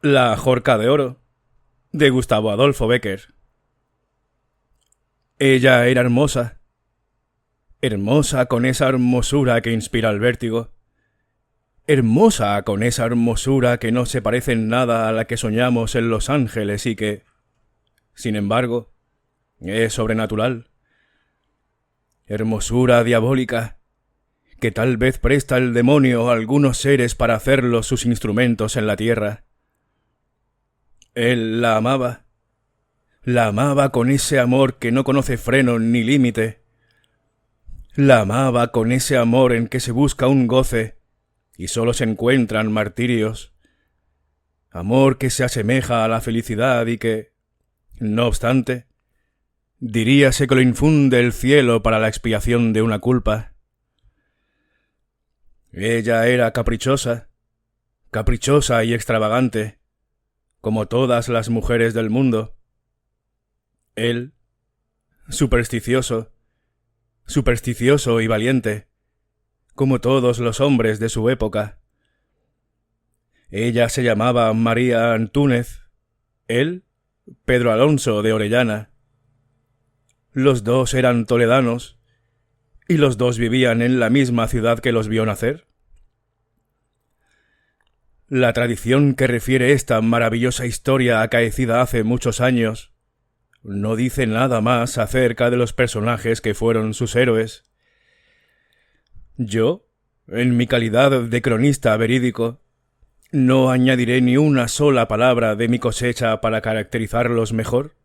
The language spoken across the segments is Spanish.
La Jorca de Oro, de Gustavo Adolfo Bécquer. Ella era hermosa, hermosa con esa hermosura que inspira el vértigo, hermosa con esa hermosura que no se parece en nada a la que soñamos en Los Ángeles y que, sin embargo, es sobrenatural. Hermosura diabólica, que tal vez presta el demonio a algunos seres para hacerlos sus instrumentos en la tierra. Él la amaba con ese amor que no conoce freno ni límite. La amaba con ese amor en que se busca un goce y solo se encuentran martirios. Amor que se asemeja a la felicidad y que, no obstante, diríase que lo infunde el cielo para la expiación de una culpa. Ella era caprichosa y extravagante, como todas las mujeres del mundo. Él, supersticioso y valiente, como todos los hombres de su época. Ella se llamaba María Antúnez, él, Pedro Alonso de Orellana. Los dos eran toledanos, y los dos vivían en la misma ciudad que los vio nacer. La tradición que refiere esta maravillosa historia acaecida hace muchos años no dice nada más acerca de los personajes que fueron sus héroes. Yo, en mi calidad de cronista verídico, no añadiré ni una sola palabra de mi cosecha para caracterizarlos mejor.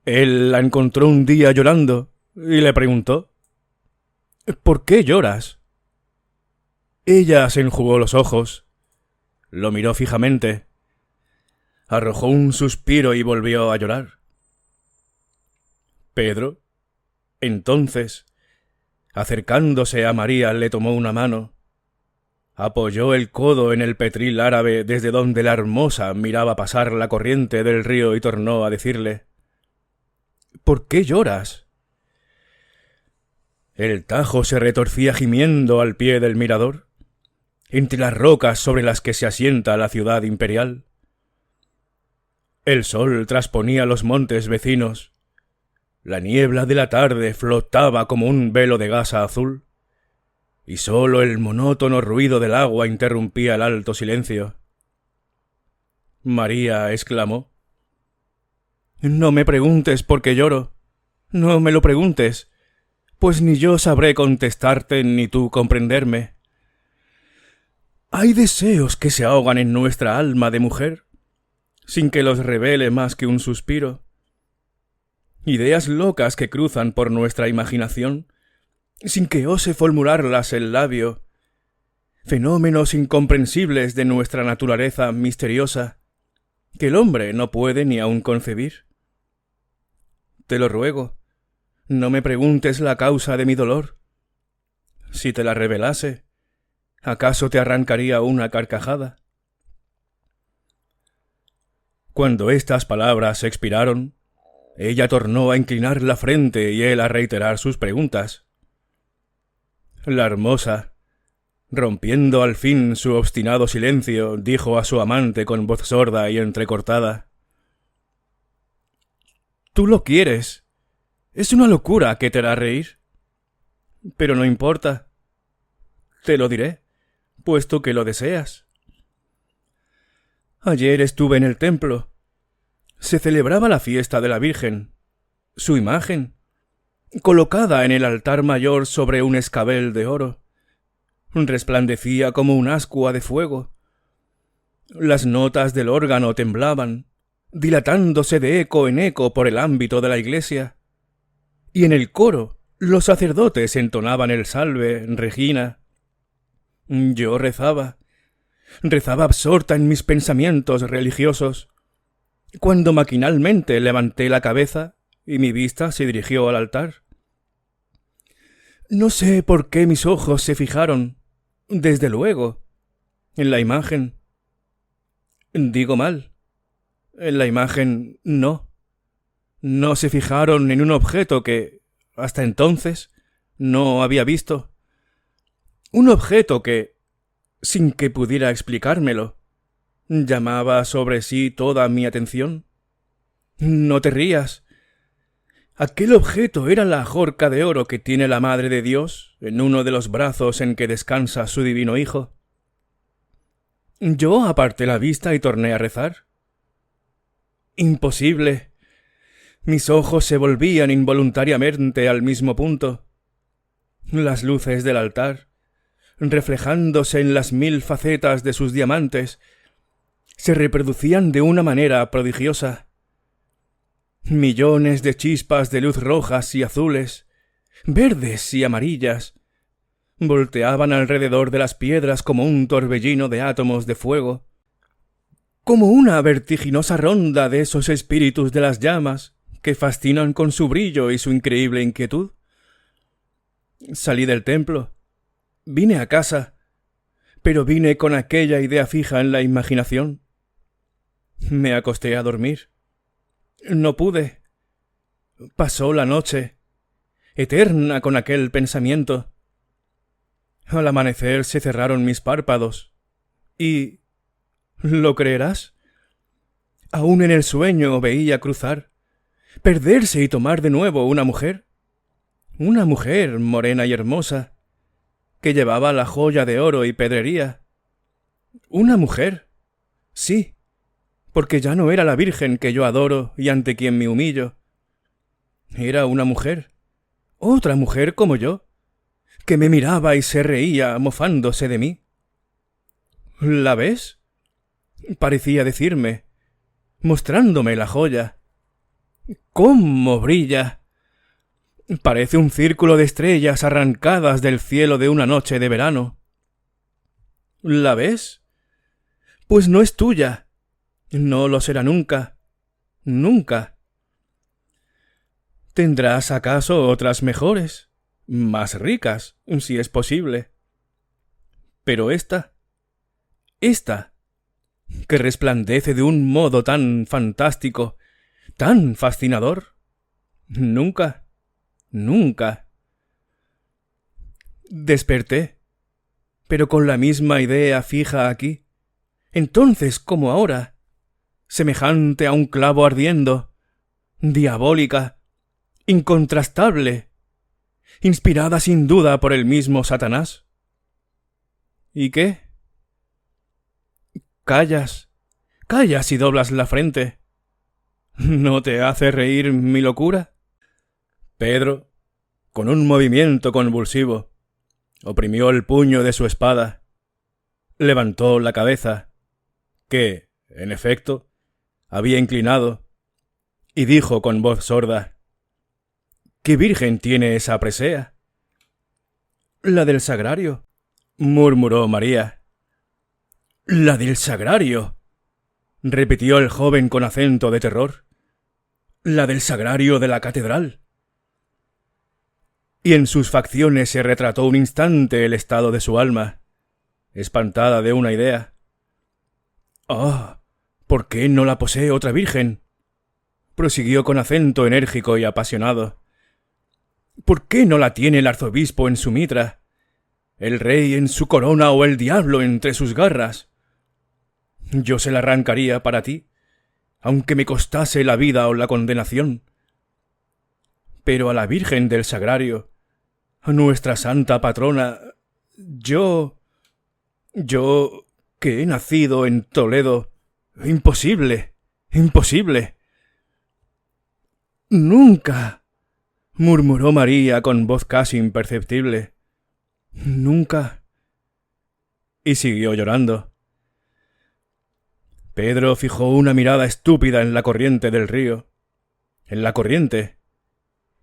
Él la encontró un día llorando y le preguntó: ¿por qué lloras? Ella se enjugó los ojos, lo miró fijamente, arrojó un suspiro y volvió a llorar. Pedro, entonces, acercándose a María, le tomó una mano, apoyó el codo en el petril árabe desde donde la hermosa miraba pasar la corriente del río y tornó a decirle: ¿por qué lloras? El Tajo se retorcía gimiendo al pie del mirador, entre las rocas sobre las que se asienta la ciudad imperial. El sol trasponía los montes vecinos, la niebla de la tarde flotaba como un velo de gasa azul, y sólo el monótono ruido del agua interrumpía el alto silencio. María exclamó: «No me preguntes por qué lloro, no me lo preguntes, pues ni yo sabré contestarte ni tú comprenderme. Hay deseos que se ahogan en nuestra alma de mujer, sin que los revele más que un suspiro. Ideas locas que cruzan por nuestra imaginación, sin que ose formularlas el labio. Fenómenos incomprensibles de nuestra naturaleza misteriosa, que el hombre no puede ni aun concebir. Te lo ruego, no me preguntes la causa de mi dolor. Si te la revelase, ¿acaso te arrancaría una carcajada?» Cuando estas palabras expiraron, ella tornó a inclinar la frente y él a reiterar sus preguntas. La hermosa, rompiendo al fin su obstinado silencio, dijo a su amante con voz sorda y entrecortada: «Tú lo quieres. Es una locura que te hará reír. Pero no importa. Te lo diré, puesto que lo deseas. Ayer estuve en el templo. Se celebraba la fiesta de la Virgen, su imagen, colocada en el altar mayor sobre un escabel de oro. Resplandecía como un ascua de fuego. Las notas del órgano temblaban, dilatándose de eco en eco por el ámbito de la iglesia. Y en el coro los sacerdotes entonaban el salve, Regina. Yo rezaba absorta en mis pensamientos religiosos, cuando maquinalmente levanté la cabeza y mi vista se dirigió al altar. No sé por qué mis ojos se fijaron, desde luego, en la imagen. Digo mal, en la imagen no. No se fijaron en un objeto que, hasta entonces, no había visto. Un objeto que, sin que pudiera explicármelo, llamaba sobre sí toda mi atención. No te rías. Aquel objeto era la ajorca de oro que tiene la Madre de Dios en uno de los brazos en que descansa su divino Hijo. Yo aparté la vista y torné a rezar. Imposible. Mis ojos se volvían involuntariamente al mismo punto. Las luces del altar, reflejándose en las 1000 facetas de sus diamantes, se reproducían de una manera prodigiosa. Millones de chispas de luz rojas y azules, verdes y amarillas, volteaban alrededor de las piedras como un torbellino de átomos de fuego, como una vertiginosa ronda de esos espíritus de las llamas que fascinan con su brillo y su increíble inquietud. Salí del templo, vine a casa, pero vine con aquella idea fija en la imaginación. Me acosté a dormir. No pude. Pasó la noche, eterna con aquel pensamiento. Al amanecer se cerraron mis párpados y... ¿lo creerás? Aún en el sueño veía cruzar, perderse y tomar de nuevo una mujer morena y hermosa, que llevaba la joya de oro y pedrería. Una mujer, sí, porque ya no era la Virgen que yo adoro y ante quien me humillo. Era una mujer, otra mujer como yo, que me miraba y se reía mofándose de mí. ¿La ves?, parecía decirme, mostrándome la joya. ¡Cómo brilla! Parece un círculo de estrellas arrancadas del cielo de una noche de verano. ¿La ves? Pues no es tuya. No lo será nunca. Nunca. ¿Tendrás acaso otras mejores? Más ricas, si es posible. Pero esta, que resplandece de un modo tan fantástico, tan fascinador, nunca, nunca. Desperté, pero con la misma idea fija aquí, entonces como ahora, semejante a un clavo ardiendo, diabólica, incontrastable, inspirada sin duda por el mismo Satanás. ¿Y qué? Callas y doblas la frente. ¿No te hace reír mi locura? Pedro, con un movimiento convulsivo, oprimió el puño de su espada, levantó la cabeza, que, en efecto, había inclinado, y dijo con voz sorda: ¿Qué virgen tiene esa presea? La del sagrario, murmuró María. «¿La del sagrario?», repitió el joven con acento de terror. «¿La del sagrario de la catedral?». Y en sus facciones se retrató un instante el estado de su alma, espantada de una idea. «¡Ah! ¿Por qué no la posee otra virgen?», prosiguió con acento enérgico y apasionado. «¿Por qué no la tiene el arzobispo en su mitra, el rey en su corona o el diablo entre sus garras? Yo se la arrancaría para ti, aunque me costase la vida o la condenación. Pero a la Virgen del Sagrario, a nuestra santa patrona, yo, que he nacido en Toledo, imposible, imposible». «Nunca», murmuró María con voz casi imperceptible. «Nunca». Y siguió llorando. Pedro fijó una mirada estúpida en la corriente del río, en la corriente,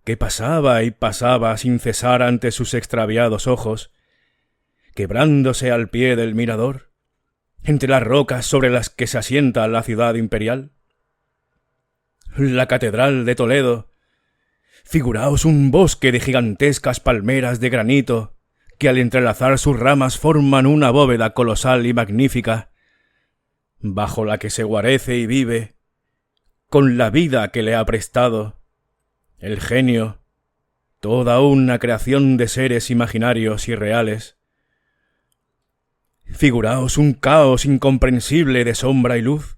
que pasaba y pasaba sin cesar ante sus extraviados ojos, quebrándose al pie del mirador, entre las rocas sobre las que se asienta la ciudad imperial. La catedral de Toledo, figuraos un bosque de gigantescas palmeras de granito que al entrelazar sus ramas forman una bóveda colosal y magnífica, bajo la que se guarece y vive, con la vida que le ha prestado, el genio, toda una creación de seres imaginarios y reales. Figuraos un caos incomprensible de sombra y luz,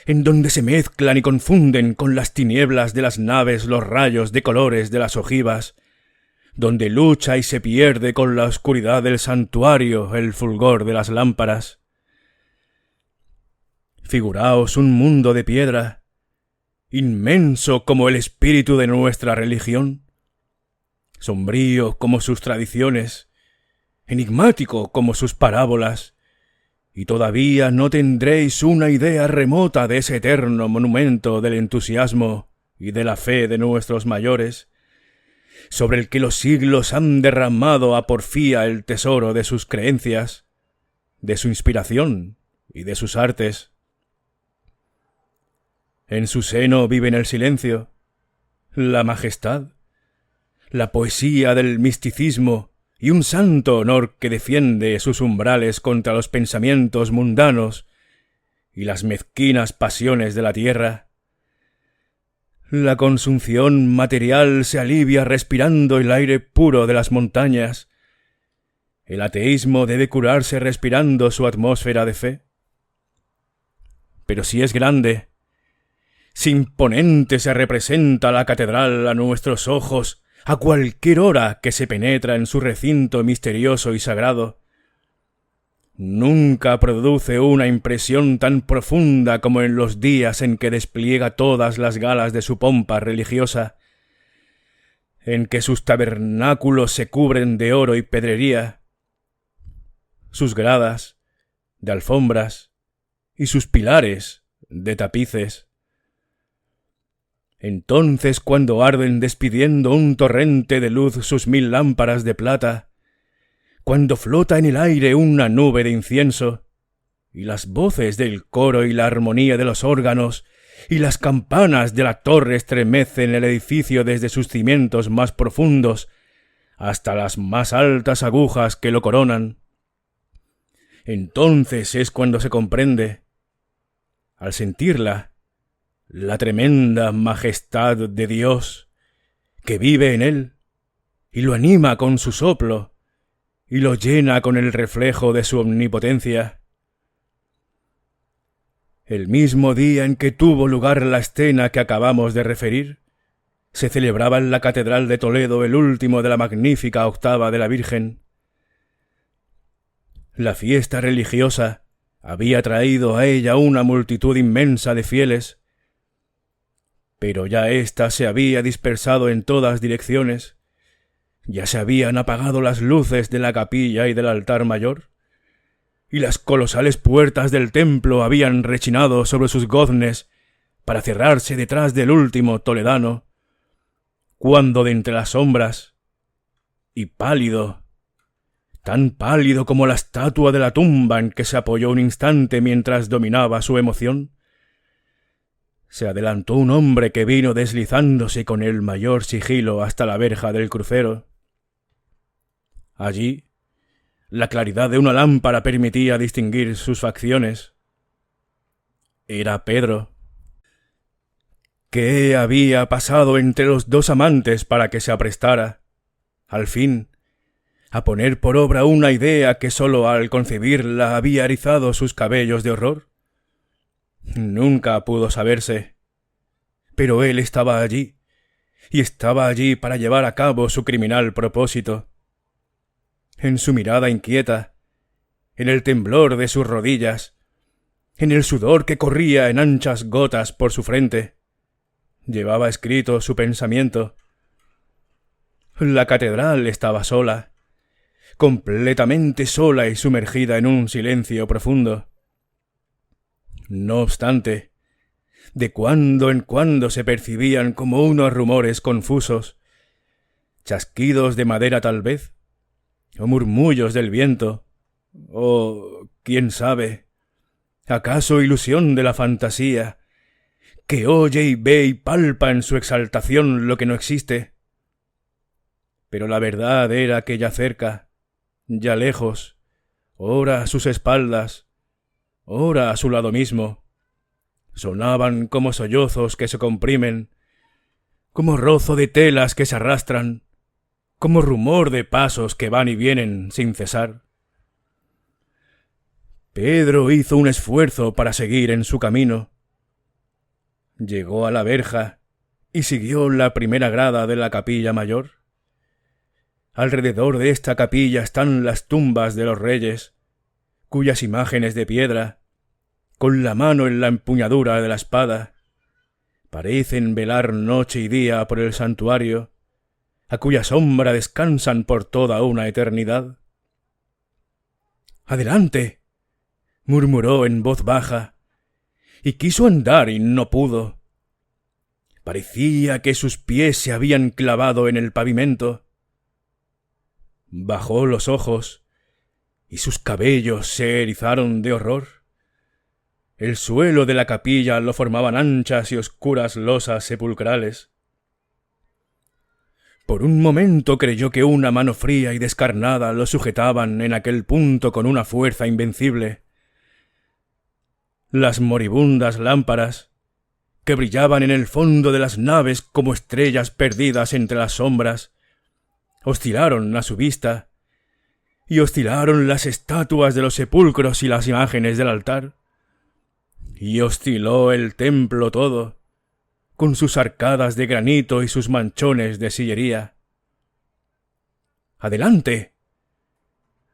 en donde se mezclan y confunden con las tinieblas de las naves los rayos de colores de las ojivas, donde lucha y se pierde con la oscuridad del santuario el fulgor de las lámparas. Figuraos un mundo de piedra, inmenso como el espíritu de nuestra religión, sombrío como sus tradiciones, enigmático como sus parábolas, y todavía no tendréis una idea remota de ese eterno monumento del entusiasmo y de la fe de nuestros mayores, sobre el que los siglos han derramado a porfía el tesoro de sus creencias, de su inspiración y de sus artes. En su seno viven el silencio, la majestad, la poesía del misticismo y un santo honor que defiende sus umbrales contra los pensamientos mundanos y las mezquinas pasiones de la tierra. La consunción material se alivia respirando el aire puro de las montañas. El ateísmo debe curarse respirando su atmósfera de fe. Pero si es grande, si imponente se representa la catedral a nuestros ojos a cualquier hora que se penetra en su recinto misterioso y sagrado, nunca produce una impresión tan profunda como en los días en que despliega todas las galas de su pompa religiosa, en que sus tabernáculos se cubren de oro y pedrería, sus gradas de alfombras y sus pilares de tapices. Entonces, cuando arden despidiendo un torrente de luz sus 1000 lámparas de plata, cuando flota en el aire una nube de incienso, y las voces del coro y la armonía de los órganos, y las campanas de la torre estremecen el edificio desde sus cimientos más profundos hasta las más altas agujas que lo coronan, entonces es cuando se comprende, al sentirla, la tremenda majestad de Dios, que vive en él, y lo anima con su soplo, y lo llena con el reflejo de su omnipotencia. El mismo día en que tuvo lugar la escena que acabamos de referir, se celebraba en la Catedral de Toledo el último de la magnífica octava de la Virgen. La fiesta religiosa había traído a ella una multitud inmensa de fieles, pero ya ésta se había dispersado en todas direcciones, ya se habían apagado las luces de la capilla y del altar mayor, y las colosales puertas del templo habían rechinado sobre sus goznes para cerrarse detrás del último toledano, cuando de entre las sombras, y pálido, tan pálido como la estatua de la tumba en que se apoyó un instante mientras dominaba su emoción, se adelantó un hombre que vino deslizándose con el mayor sigilo hasta la verja del crucero. Allí, la claridad de una lámpara permitía distinguir sus facciones. Era Pedro. ¿Qué había pasado entre los dos amantes para que se aprestara, al fin, a poner por obra una idea que sólo al concebirla había erizado sus cabellos de horror? Nunca pudo saberse, pero él estaba allí, y estaba allí para llevar a cabo su criminal propósito. En su mirada inquieta, en el temblor de sus rodillas, en el sudor que corría en anchas gotas por su frente, llevaba escrito su pensamiento. La catedral estaba sola, completamente sola y sumergida en un silencio profundo. No obstante, de cuando en cuando se percibían como unos rumores confusos, chasquidos de madera tal vez, o murmullos del viento, o, quién sabe, acaso ilusión de la fantasía, que oye y ve y palpa en su exaltación lo que no existe. Pero la verdad era que ya cerca, ya lejos, ora a sus espaldas, ora a su lado mismo, sonaban como sollozos que se comprimen, como rozo de telas que se arrastran, como rumor de pasos que van y vienen sin cesar. Pedro hizo un esfuerzo para seguir en su camino. Llegó a la verja y siguió la primera grada de la capilla mayor. Alrededor de esta capilla están las tumbas de los reyes, cuyas imágenes de piedra, con la mano en la empuñadura de la espada, parecen velar noche y día por el santuario, a cuya sombra descansan por toda una eternidad. «¡Adelante!», murmuró en voz baja, y quiso andar y no pudo. Parecía que sus pies se habían clavado en el pavimento. Bajó los ojos, y sus cabellos se erizaron de horror. El suelo de la capilla lo formaban anchas y oscuras losas sepulcrales. Por un momento creyó que una mano fría y descarnada lo sujetaban en aquel punto con una fuerza invencible. Las moribundas lámparas, que brillaban en el fondo de las naves como estrellas perdidas entre las sombras, oscilaron a su vista, y oscilaron las estatuas de los sepulcros y las imágenes del altar, y osciló el templo todo, con sus arcadas de granito y sus manchones de sillería. «¡Adelante!»,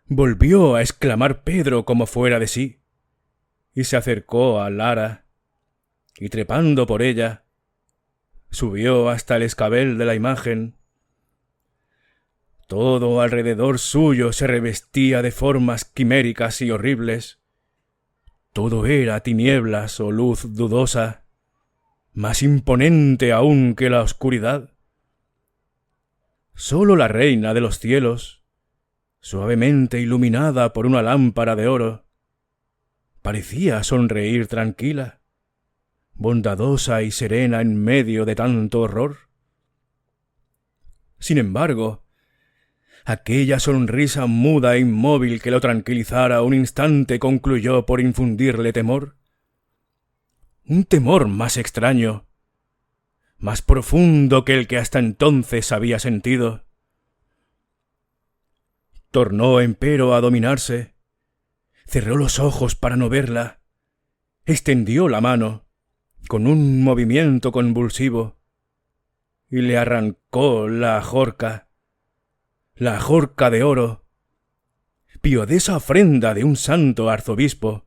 volvió a exclamar Pedro como fuera de sí, y se acercó a Lara, y trepando por ella, subió hasta el escabel de la imagen. Todo alrededor suyo se revestía de formas quiméricas y horribles. Todo era tinieblas o luz dudosa, más imponente aún que la oscuridad. Sólo la reina de los cielos, suavemente iluminada por una lámpara de oro, parecía sonreír tranquila, bondadosa y serena en medio de tanto horror. Sin embargo, aquella sonrisa muda e inmóvil que lo tranquilizara un instante concluyó por infundirle temor. Un temor más extraño, más profundo que el que hasta entonces había sentido. Tornó empero a dominarse, cerró los ojos para no verla, extendió la mano, con un movimiento convulsivo, y le arrancó la ajorca de oro, piadosa ofrenda de un santo arzobispo,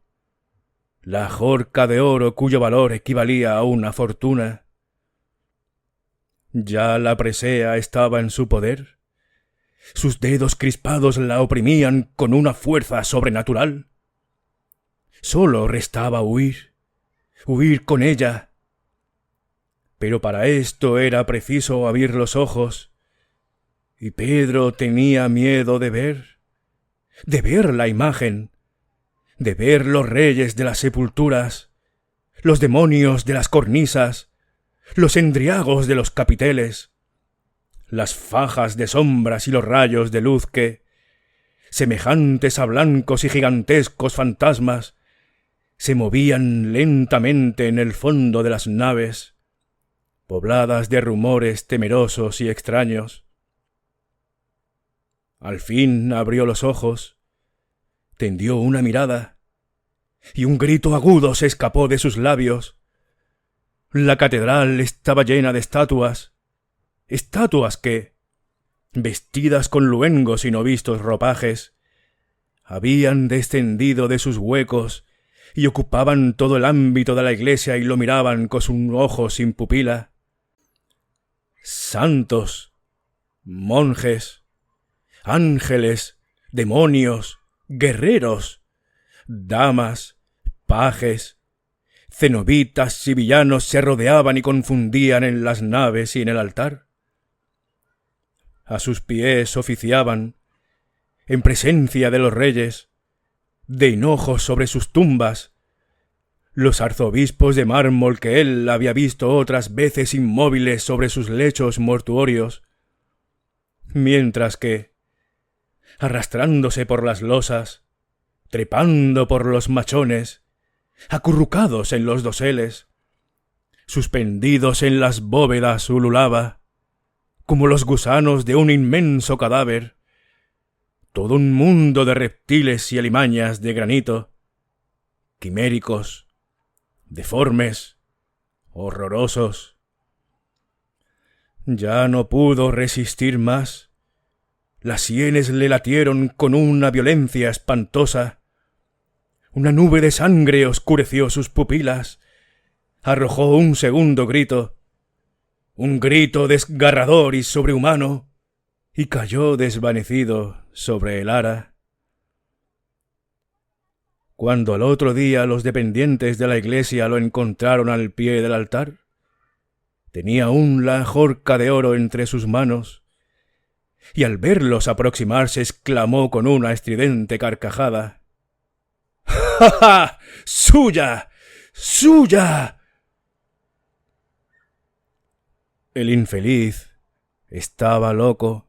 la ajorca de oro cuyo valor equivalía a una fortuna. Ya la presea estaba en su poder. Sus dedos crispados la oprimían con una fuerza sobrenatural. Sólo restaba huir con ella. Pero para esto era preciso abrir los ojos, y Pedro tenía miedo de ver la imagen, de ver los reyes de las sepulturas, los demonios de las cornisas, los endriagos de los capiteles, las fajas de sombras y los rayos de luz que, semejantes a blancos y gigantescos fantasmas, se movían lentamente en el fondo de las naves, pobladas de rumores temerosos y extraños. Al fin abrió los ojos, tendió una mirada, y un grito agudo se escapó de sus labios. La catedral estaba llena de estatuas que, vestidas con luengos y no vistos ropajes, habían descendido de sus huecos y ocupaban todo el ámbito de la iglesia y lo miraban con un ojo sin pupila. Santos, monjes, ángeles, demonios, guerreros, damas, pajes, cenobitas y villanos se rodeaban y confundían en las naves y en el altar. A sus pies oficiaban, en presencia de los reyes, de hinojos sobre sus tumbas, los arzobispos de mármol que él había visto otras veces inmóviles sobre sus lechos mortuorios, mientras que, arrastrándose por las losas, trepando por los machones, acurrucados en los doseles, suspendidos en las bóvedas ululaba, como los gusanos de un inmenso cadáver, todo un mundo de reptiles y alimañas de granito, quiméricos, deformes, horrorosos. Ya no pudo resistir más. Las sienes le latieron con una violencia espantosa. Una nube de sangre oscureció sus pupilas. Arrojó un segundo grito, un grito desgarrador y sobrehumano, y cayó desvanecido sobre el ara. Cuando al otro día los dependientes de la iglesia lo encontraron al pie del altar, tenía aún la ajorca de oro entre sus manos, y al verlos aproximarse exclamó con una estridente carcajada: ¡Ja, ja! ¡Suya! ¡Suya! El infeliz estaba loco.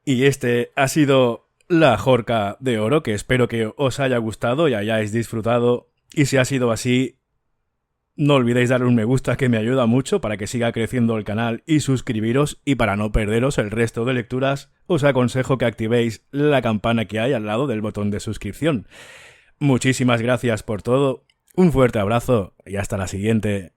Y este ha sido la Ajorca de Oro, que espero que os haya gustado y hayáis disfrutado. Y si ha sido así, no olvidéis darle un me gusta, que me ayuda mucho para que siga creciendo el canal, y suscribiros. Y para no perderos el resto de lecturas, os aconsejo que activéis la campana que hay al lado del botón de suscripción. Muchísimas gracias por todo, un fuerte abrazo y hasta la siguiente.